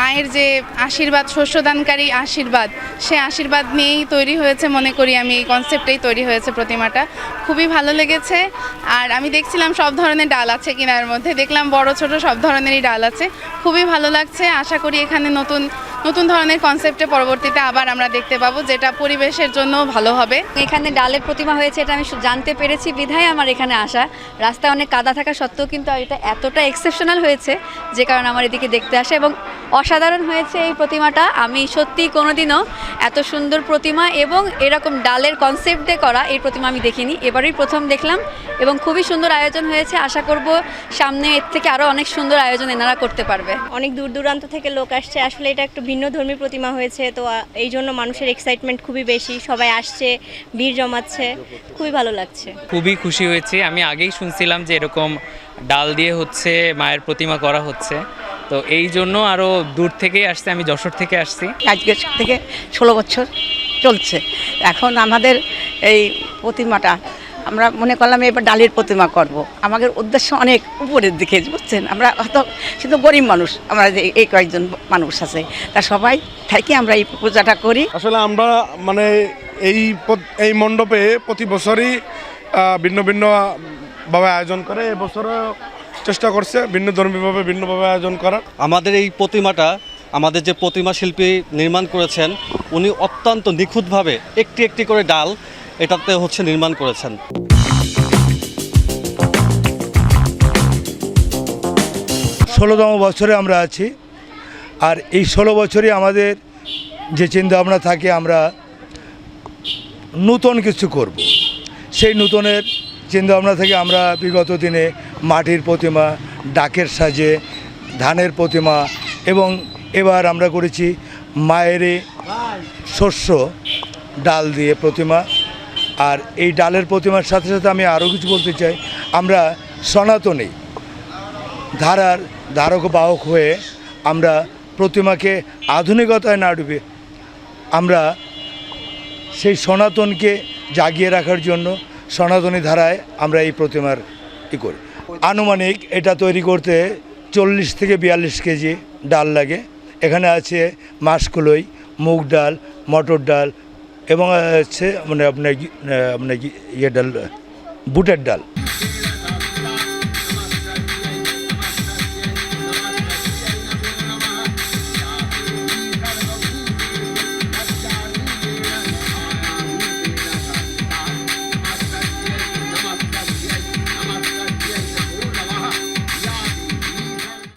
মায়ের যে আশীর্বাদ, শস্যদানকারী আশীর্বাদ, সে আশীর্বাদ নিয়েই তৈরি হয়েছে মনে করি আমি, এই কনসেপ্টেই তৈরি হয়েছে প্রতিমাটা। খুবই ভালো লেগেছে। আর আমি দেখছিলাম সব ধরনের ডাল আছে কিনার মধ্যে, দেখলাম বড় ছোট সব ধরনেরই ডাল আছে, খুবই ভালো লাগছে। আশা করি এখানে নতুন নতুন ধরনের কনসেপ্টে পরবর্তীতে আবার আমরা দেখতে পাবো, যেটা পরিবেশের জন্য ভালো হবে। এখানে ডালের প্রতিমা হয়েছে এটা আমি জানতে পেরেছি বিধায় আমার এখানে আসা। রাস্তায় অনেক কাদা থাকা সত্ত্বেও কিন্তু এটা এতটা এক্সেপশনাল হয়েছে যে কারণে আমার এদিকে দেখতে আসা, এবং অসাধারণ হয়েছে এই প্রতিমাটা। আমি সত্যিই কোনোদিনও এত সুন্দর প্রতিমা এবং এরকম ডালের কনসেপ্ট দিয়ে করা এই প্রতিমা আমি দেখিনি, এবারই প্রথম দেখলাম এবং খুবই সুন্দর আয়োজন হয়েছে। আশা করব সামনে এর থেকে আরও অনেক সুন্দর আয়োজন এনারা করতে পারবে। অনেক দূর দূরান্ত থেকে লোক আসছে, আসলে এটা একটু ভিন্নধর্মী প্রতিমা হয়েছে, তো এই জন্য মানুষের এক্সাইটমেন্ট খুবই বেশি, সবাই আসছে, ভিড় জমাচ্ছে, খুবই ভালো লাগছে। খুবই খুশি হয়েছি। আমি আগেই শুনছিলাম যে এরকম ডাল দিয়ে হচ্ছে মায়ের প্রতিমা করা হচ্ছে, তো এই জন্য আরও দূর থেকেই আসছে। আমি যশোর থেকে আসছি। আজকে থেকে 16 বছর চলছে। এখন আমাদের এই প্রতিমাটা আমরা মনে করলাম এবার ডালের প্রতিমা করব। আমাদের উদ্দেশ্য অনেক উপরের দিকে, বুঝছেন, আমরা হয়তো শুধু গরিব মানুষ, আমরা যে এই কয়েকজন মানুষ আছে, তা সবাই থেকে আমরা এই পূজাটা করি। আসলে আমরা মানে এই মণ্ডপে প্রতি বছরই ভিন্ন ভিন্নভাবে আয়োজন করে, এবছরও চেষ্টা করছে ভিন্নধর্মীভাবে ভিন্নভাবে আয়োজন করার। আমাদের এই প্রতিমাটা আমাদের যে প্রতিমা শিল্পী নির্মাণ করেছেন উনি অত্যন্ত নিখুঁতভাবে একটি একটি করে ডাল এটাতে হচ্ছে নির্মাণ করেছেন। 16তম বছরে আমরা আছি, আর এই 16 বছরই আমাদের যে চিন্তাভাবনা থাকে আমরা নূতন কিছু করব। সেই নূতনের চিন্তাভাবনা থেকে আমরা বিগত দিনে মাটির প্রতিমা, ডাকের সাজে, ধানের প্রতিমা, এবং এবার আমরা করেছি মায়ের শস্য ডাল দিয়ে প্রতিমা। আর এই ডালের প্রতিমার সাথে সাথে আমি আরও কিছু বলতে চাই, আমরা সনাতনী ধারার ধারক বাহক হয়ে আমরা প্রতিমাকে আধুনিকতায় না ডুবে আমরা সেই সনাতনকে জাগিয়ে রাখার জন্য সনাতনী ধারায় আমরা এই প্রতিমার করি। আনুমানিক এটা তৈরি করতে 40 থেকে 42 কেজি ডাল লাগে। এখানে আছে মাসকলাই, মুগ ডাল, মটর ডাল, এবং আছে মানে আপনার ইয়ে ডাল, বুটের ডাল।